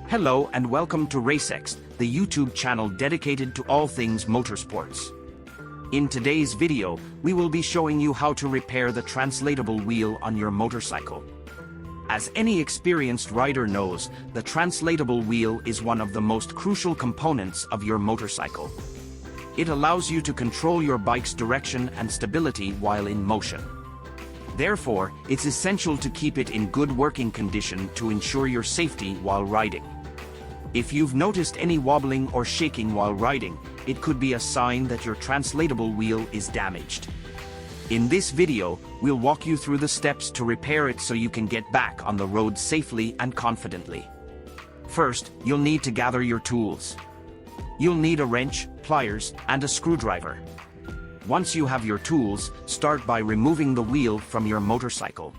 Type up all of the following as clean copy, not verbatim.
Hello and welcome to RaceX, the YouTube channel dedicated to all things motorsports. In today's video, we will be showing you how to repair the translatable wheel on your motorcycle. As any experienced rider knows, the translatable wheel is one of the most crucial components of your motorcycle. It allows you to control your bike's direction and stability while in motion. Therefore, it's essential to keep it in good working condition to ensure your safety while riding. If you've noticed any wobbling or shaking while riding, it could be a sign that your translatable wheel is damaged. In this video, we'll walk you through the steps to repair it so you can get back on the road safely and confidently. First, you'll need to gather your tools. You'll need a wrench, pliers, and a screwdriver. Once you have your tools, start by removing the wheel from your motorcycle.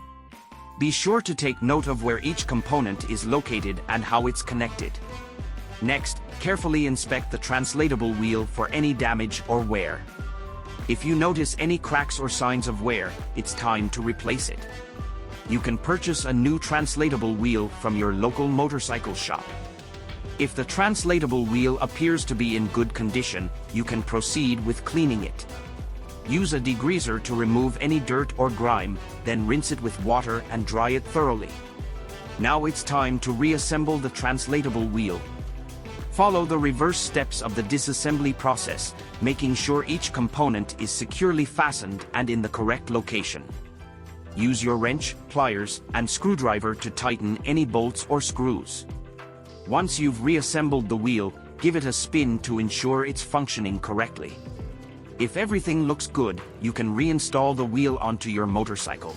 Be sure to take note of where each component is located and how it's connected. Next, carefully inspect the translatable wheel for any damage or wear. If you notice any cracks or signs of wear, it's time to replace it. You can purchase a new translatable wheel from your local motorcycle shop. If the translatable wheel appears to be in good condition, you can proceed with cleaning it. Use a degreaser to remove any dirt or grime, then rinse it with water and dry it thoroughly. Now it's time to reassemble the translatable wheel. Follow the reverse steps of the disassembly process, making sure each component is securely fastened and in the correct location. Use your wrench, pliers, and screwdriver to tighten any bolts or screws. Once you've reassembled the wheel, give it a spin to ensure it's functioning correctly. If everything looks good, you can reinstall the wheel onto your motorcycle.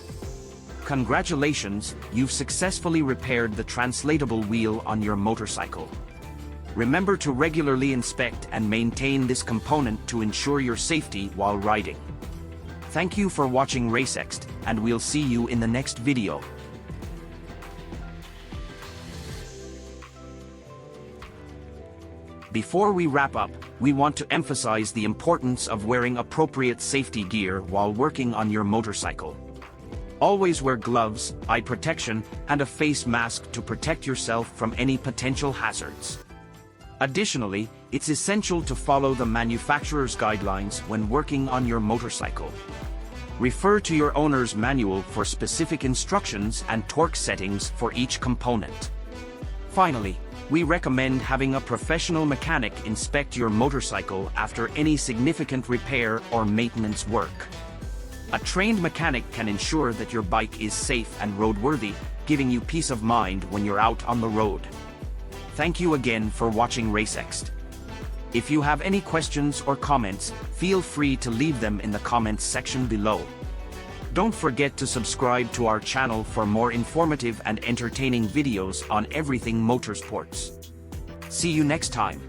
Congratulations, you've successfully repaired the translatable wheel on your motorcycle. Remember to regularly inspect and maintain this component to ensure your safety while riding. Thank you for watching RaceX, and we'll see you in the next video. Before we wrap up, we want to emphasize the importance of wearing appropriate safety gear while working on your motorcycle. Always wear gloves, eye protection, and a face mask to protect yourself from any potential hazards. Additionally, it's essential to follow the manufacturer's guidelines when working on your motorcycle. Refer to your owner's manual for specific instructions and torque settings for each component. Finally, we recommend having a professional mechanic inspect your motorcycle after any significant repair or maintenance work. A trained mechanic can ensure that your bike is safe and roadworthy, giving you peace of mind when you're out on the road. Thank you again for watching RaceX. If you have any questions or comments, feel free to leave them in the comments section below. Don't forget to subscribe to our channel for more informative and entertaining videos on everything motorsports. See you next time.